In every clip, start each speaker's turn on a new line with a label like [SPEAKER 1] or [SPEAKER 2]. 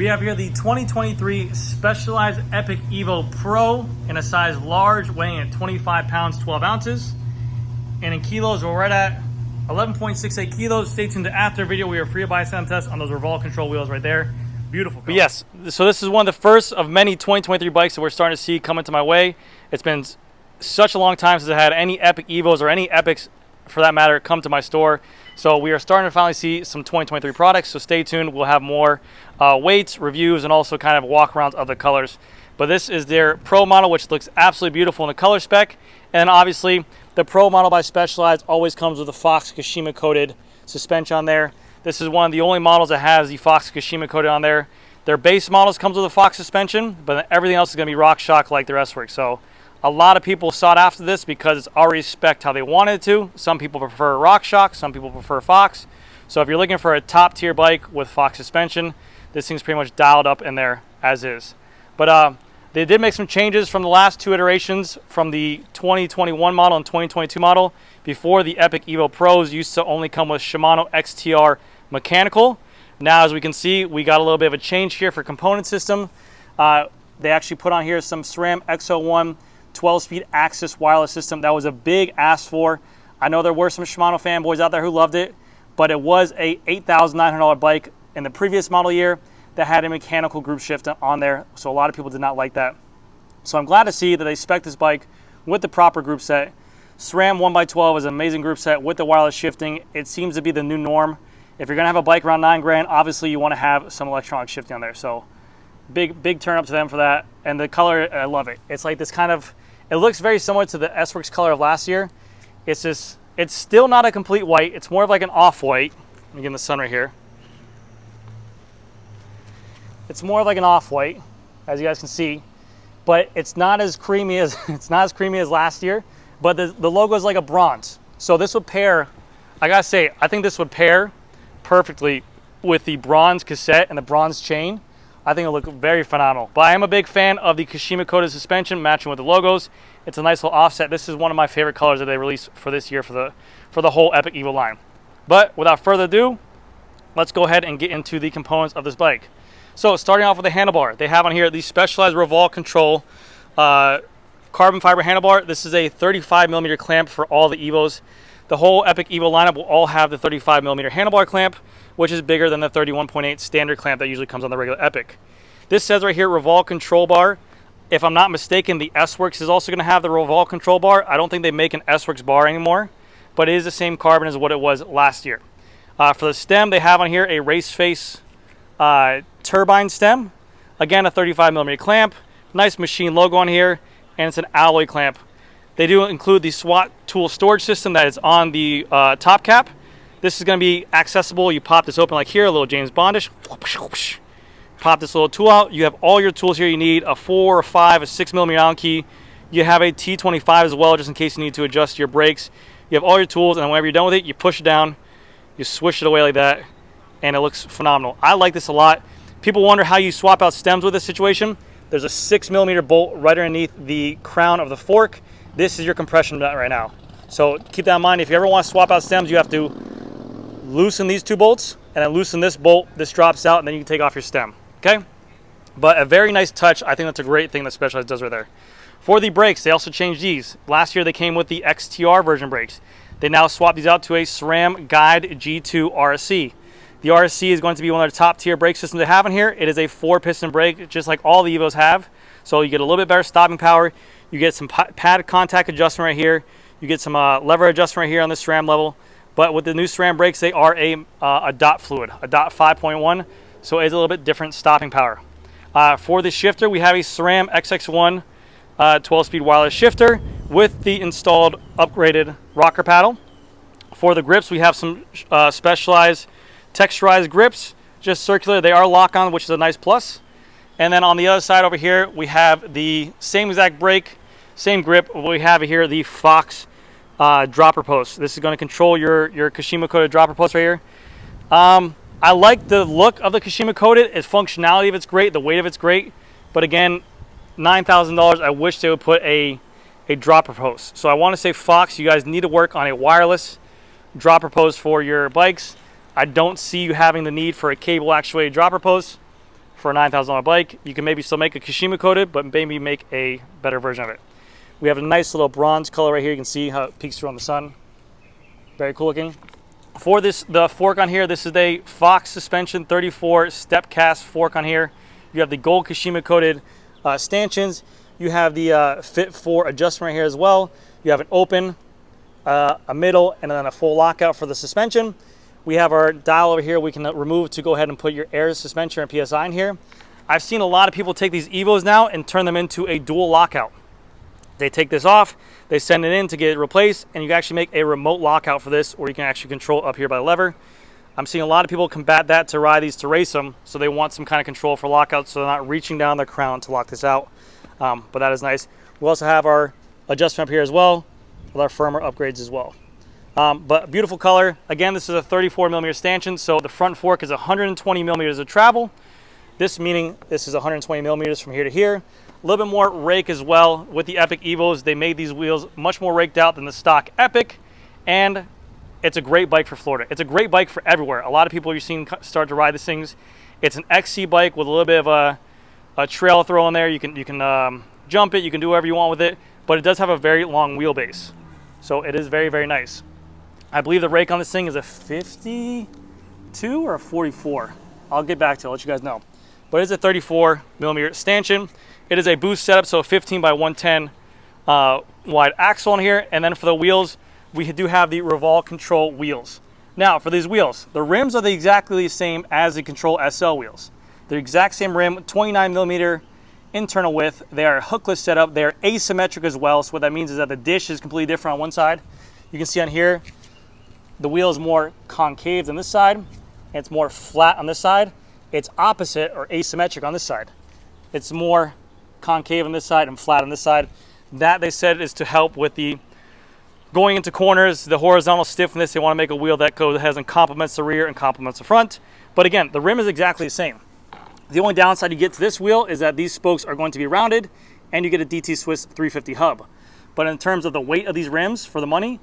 [SPEAKER 1] We have here the 2023 Specialized Epic Evo Pro in a size large, weighing at 25 pounds, 12 ounces. And in kilos, we're right at 11.68 kilos. Stay tuned to after video. We are free to buy sound test on those revolve control wheels right there. Beautiful. But yes, so this is one of the first of many 2023 bikes that we're starting to see come into my way. It's been such a long time since I had any Epic Evos or any Epics, for that matter, come to my store. So we are starting to finally see some 2023 products. So stay tuned. We'll have more weights, reviews, and also kind of walk-arounds of the colors. But this is their Pro model, which looks absolutely beautiful in the color spec. And obviously, the Pro model by Specialized always comes with a Fox Kashima coated suspension on there. This is one of the only models that has the Fox Kashima coated on there. Their base models comes with a Fox suspension, but everything else is going to be RockShox like their S-Works. So a lot of people sought after this because it's already spec'd how they wanted it to. Some people prefer RockShox, some people prefer Fox. So if you're looking for a top tier bike with Fox suspension, this thing's pretty much dialed up in there as is. But they did make some changes from the last two iterations from the 2021 model and 2022 model. Before, the Epic Evo Pros used to only come with Shimano XTR mechanical. Now, as we can see, we got a little bit of a change here for component system. They actually put on here some SRAM X01 12-speed Axis wireless system. That was a big ask for. I know there were some Shimano fanboys out there who loved it, but it was a $8,900 bike in the previous model year that had a mechanical group shift on there, so a lot of people did not like that. So I'm glad to see that they spec this bike with the proper group set. SRAM 1x12 is an amazing group set with the wireless shifting. It seems to be the new norm. If you're gonna have a bike around $9 grand, obviously you wanna have some electronic shifting on there. So big turn up to them for that. And the color, I love it. It's like this kind of, it looks very similar to the S-Works color of last year. It's just, it's still not a complete white. It's more of like an off-white. Let me get in the sun right here. It's more of like an off-white, as you guys can see, but it's not as creamy as last year. But the logo is like a bronze. So this would pair, I gotta say, I think this would pair perfectly with the bronze cassette and the bronze chain. I think it'll look very phenomenal. But I am a big fan of the Kashima coated suspension matching with the logos. It's a nice little offset. This is one of my favorite colors that they released for this year for the whole Epic Evo line. But without further ado, let's go ahead and get into the components of this bike. So starting off with the handlebar, they have on here the Specialized Revolve Control carbon fiber handlebar. This is a 35mm clamp for all the Evos. The whole Epic Evo lineup will all have the 35mm handlebar clamp, which is bigger than the 31.8 standard clamp that usually comes on the regular Epic. This says right here, Revolve Control Bar. If I'm not mistaken, the S-Works is also going to have the Revolve Control Bar. I don't think they make an S-Works bar anymore, but it is the same carbon as what it was last year. For the stem, they have on here a race face turbine stem. Again, a 35mm clamp. Nice machine logo on here, and it's an alloy clamp. They do include the SWAT tool storage system that is on the top cap. This is going to be accessible. You pop this open like here, a little James Bondish. Pop this little tool out. You have all your tools here you need, a 4, a 5, a 6mm Allen key. You have a T25 as well, just in case you need to adjust your brakes. You have all your tools, and whenever you're done with it, you push it down, you swish it away like that, and it looks phenomenal. I like this a lot. People wonder how you swap out stems with this situation. There's a 6mm bolt right underneath the crown of the fork. This is your compression nut right now. So keep that in mind. If you ever want to swap out stems, you have to loosen these two bolts and then loosen this bolt. This drops out, and then you can take off your stem. Okay? But a very nice touch. I think that's a great thing that Specialized does right there. For the brakes, they also changed these. Last year they came with the XTR version brakes. They now swapped these out to a SRAM Guide G2 RSC. The RSC is going to be one of the top tier brake systems they have in here. It is a 4-piston brake, just like all the Evos have. So you get a little bit better stopping power. You get some pad contact adjustment right here. You get some lever adjustment right here on the SRAM level. But with the new SRAM brakes, they are a dot fluid, a dot 5.1. So it's a little bit different stopping power. For the shifter, we have a SRAM XX1 12-speed wireless shifter with the installed upgraded rocker paddle. For the grips, we have some Specialized texturized grips, just circular. They are lock-on, which is a nice plus. And then on the other side over here, we have the same exact brake, same grip. We have here the Fox dropper post. This is going to control your Kashima coated dropper post right here. I like the look of the Kashima coated. Its functionality of it's great, the weight of it's great. But again, $9,000. I wish they would put a dropper post. So I want to say, Fox, you guys need to work on a wireless dropper post for your bikes. I don't see you having the need for a cable actuated dropper post. for a $9,000 bike. You can maybe still make a Kashima coated, but maybe make a better version of it. We have a nice little bronze color right here. You can see how it peeks through on the sun. Very cool looking. For this, the fork on here, this is a Fox suspension 34 step cast fork on here. You have the gold Kashima coated stanchions. You have the Fit 4 adjustment right here as well. You have an open, a middle, and then a full lockout for the suspension. We have our dial over here we can remove to go ahead and put your air suspension and PSI in here. I've seen a lot of people take these Evos now and turn them into a dual lockout. They take this off, they send it in to get it replaced, and you can actually make a remote lockout for this, or you can actually control up here by the lever. I'm seeing a lot of people combat that to ride these to race them, so they want some kind of control for lockouts so they're not reaching down their crown to lock this out. But that is nice. We also have our adjustment up here as well, with our firmware upgrades as well. But beautiful color. Again, this is a 34 millimeter stanchion, so the front fork is 120 millimeters of travel. This meaning this is 120 millimeters from here to here. A little bit more rake as well. With the Epic Evos, they made these wheels much more raked out than the stock Epic, and it's a great bike for Florida. It's a great bike for everywhere. A lot of people you've seen start to ride these things. It's an XC bike with a little bit of a trail throw in there. You can jump it, you can do whatever you want with it, but it does have a very long wheelbase. So it is very, very nice. I believe the rake on this thing is a 52 or a 44. I'll get back to it, I'll let you guys know. But it's a 34 millimeter stanchion. It is a boost setup, so 15 by 110 wide axle on here. And then for the wheels, we do have the Revolve Control wheels. Now, for these wheels, the rims are exactly the same as the Control SL wheels. They're exact same rim, 29 millimeter internal width. They are hookless setup. They're asymmetric as well. So what that means is that the dish is completely different on one side. You can see on here, the wheel is more concave than this side, and it's more flat on this side. It's opposite or asymmetric on this side. It's more concave on this side and flat on this side. That, they said, is to help with the going into corners, the horizontal stiffness. They want to make a wheel that goes ahead and complements the rear and complements the front. But again, the rim is exactly the same. The only downside you get to this wheel is that these spokes are going to be rounded, and you get a DT Swiss 350 hub. But in terms of the weight of these rims for the money,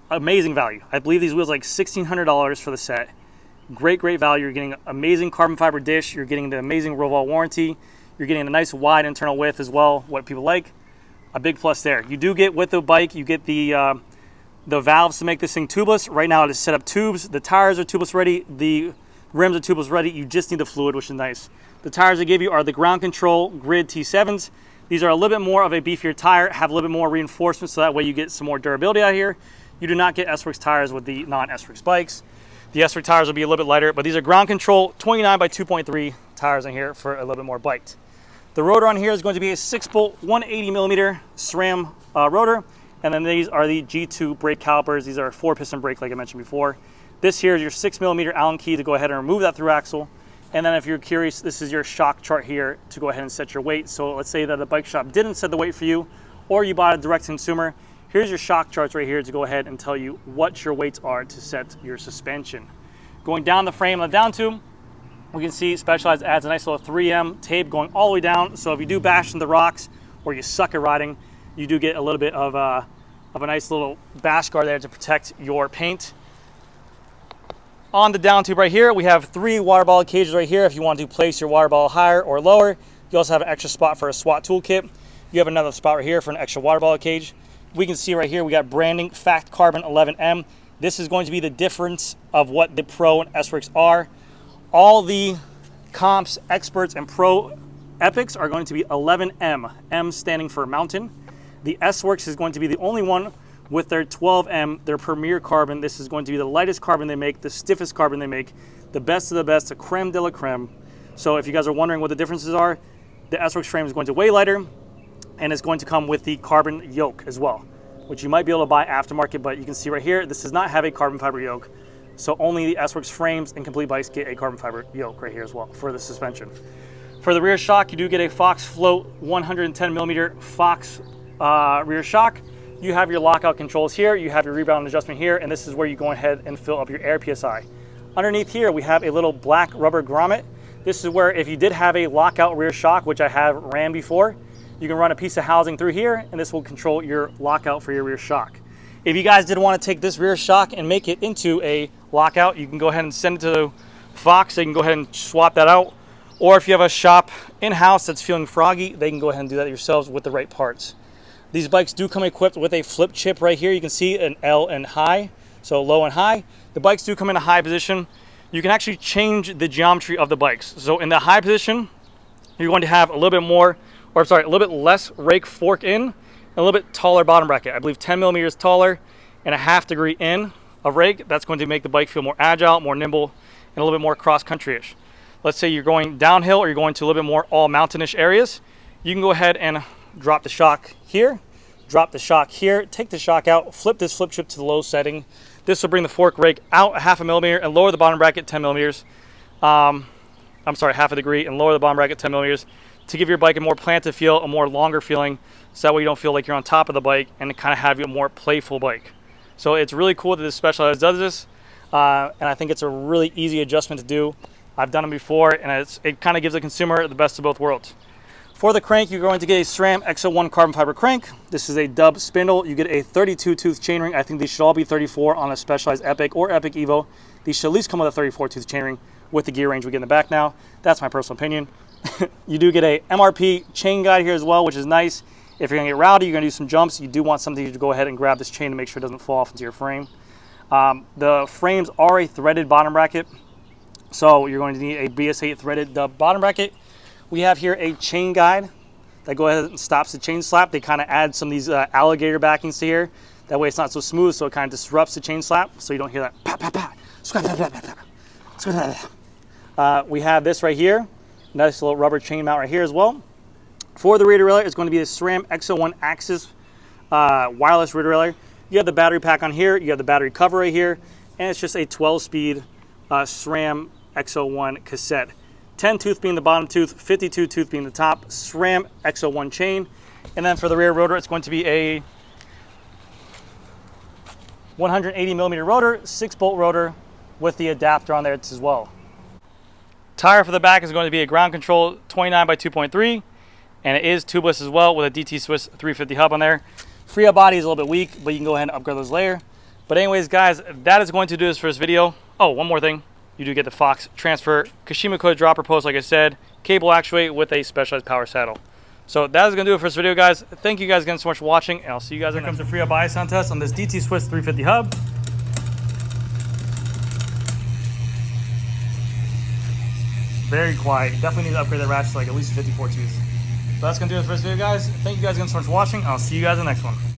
[SPEAKER 1] amazing value. I believe these wheels are like $1,600 for the set. Great value. You're getting amazing carbon fiber dish. You're getting the amazing Revolve warranty. You're getting a nice wide internal width as well, what people like. A big plus there. You do get, with the bike, you get the valves to make this thing tubeless. Right now it is set up tubes. The tires are tubeless ready. The rims are tubeless ready. You just need the fluid, which is nice. The tires they give you are the Ground Control Grid T7s. These are a little bit more of a beefier tire, have a little bit more reinforcement, so that way you get some more durability out here. You do not get S-Works tires with the non-S-Works bikes. The S-Works tires will be a little bit lighter, but these are Ground Control 29 by 2.3 tires in here for a little bit more bite. The rotor on here is going to be a 6-bolt 180 millimeter SRAM rotor, and then these are the G2 brake calipers. These are a 4-piston brake, like I mentioned before. This here is your 6 millimeter Allen key to go ahead and remove that through axle. And then if you're curious, this is your shock chart here to go ahead and set your weight. So let's say that the bike shop didn't set the weight for you, or you bought a direct to consumer. Here's your shock charts right here to go ahead and tell you what your weights are to set your suspension. Going down the frame on the down tube, we can see Specialized adds a nice little 3M tape going all the way down. So if you do bash into rocks or you suck at riding, you do get a little bit of a nice little bash guard there to protect your paint. On the down tube right here, we have 3 water bottle cages right here if you want to place your water bottle higher or lower. You also have an extra spot for a SWAT toolkit. You have another spot right here for an extra water bottle cage. We can see right here we got branding Fact Carbon 11M. This is going to be the difference of what the Pro and S-Works are. All the comps, experts, and Pro Epics are going to be 11M, M standing for mountain. The S-Works is going to be the only one with their 12M, their premier carbon. This is going to be the lightest carbon they make, the stiffest carbon they make, the best of the best, the creme de la creme. So if you guys are wondering what the differences are, the S-Works frame is going to weigh lighter, and it's going to come with the carbon yoke as well, which you might be able to buy aftermarket, but you can see right here, this does not have a carbon fiber yoke. So only the S-Works frames and complete bikes get a carbon fiber yoke right here as well for the suspension. For the rear shock, you do get a Fox Float 110 millimeter Fox rear shock. You have your lockout controls here, you have your rebound adjustment here, and this is where you go ahead and fill up your air PSI. Underneath here, we have a little black rubber grommet. This is where if you did have a lockout rear shock, which I have ran before, you can run a piece of housing through here, and this will control your lockout for your rear shock. If you guys did want to take this rear shock and make it into a lockout, you can go ahead and send it to Fox. They can go ahead and swap that out. Or if you have a shop in-house that's feeling froggy, they can go ahead and do that yourselves with the right parts. These bikes do come equipped with a flip chip right here. You can see an L and high, so low and high. The bikes do come in a high position. You can actually change the geometry of the bikes. So in the high position, you're going to have a little bit more, or sorry, a little bit less rake fork in, and a little bit taller bottom bracket. I believe 10 millimeters taller and a half degree in of rake. That's going to make the bike feel more agile, more nimble, and a little bit more cross-country-ish. Let's say you're going downhill or you're going to a little bit more all mountainish areas. You can go ahead and drop the shock here, drop the shock here, take the shock out, flip this flip chip to the low setting. This will bring the fork rake out a half a millimeter and lower the bottom bracket 10 millimeters. I'm sorry, half a degree, and lower the bottom bracket 10 millimeters to give your bike a more planted feel, a more longer feeling, so that way you don't feel like you're on top of the bike and kind of have a more playful bike. So it's really cool that this Specialized does this, and I think it's a really easy adjustment to do. I've done it before, and it kind of gives the consumer the best of both worlds. For the crank, you're going to get a SRAM X01 carbon fiber crank. This is a dub spindle. You get a 32 tooth chainring. I think these should all be 34 on a Specialized Epic or Epic Evo. These should at least come with a 34 tooth chainring with the gear range we get in the back now. That's my personal opinion. You do get a MRP chain guide here as well, which is nice. If you're gonna get rowdy, you're gonna do some jumps, you do want something to go ahead and grab this chain to make sure it doesn't fall off into your frame. The frames are a threaded bottom bracket, so you're going to need a BS8 threaded bottom bracket. We have here a chain guide that go ahead and stops the chain slap. They kind of add some of these alligator backings to here. That way it's not so smooth, so it kind of disrupts the chain slap, so you don't hear that pa pa pa. We have this right here, nice little rubber chain mount right here as well. For the rear derailleur, it's going to be the SRAM X01 Axis wireless rear derailleur. You have the battery pack on here, you have the battery cover right here, and it's just a 12-speed SRAM X01 cassette. 10 tooth being the bottom tooth, 52 tooth being the top, SRAM X01 chain. And then for the rear rotor, it's going to be a 180 millimeter rotor, 6-bolt rotor with the adapter on there as well. Tire for the back is going to be a ground control 29 by 2.3, and it is tubeless as well with a DT Swiss 350 hub on there. Free up body is a little bit weak, but you can go ahead and upgrade those layer. But anyways, guys, that is going to do this for this video. Oh, one more thing. You do get the Fox transfer Kashima coil dropper post, like I said, cable actuate with a Specialized power saddle. So that is going to do it for this video, guys. Thank you guys again so much for watching, and I'll see you guys in the next one. Here comes the free up body sound test on this DT Swiss 350 hub. Very quiet. Definitely need to upgrade that ratchet to like at least 54 tooth. So that's going to do it for this video, guys. Thank you guys again so much for watching. I'll see you guys in the next one.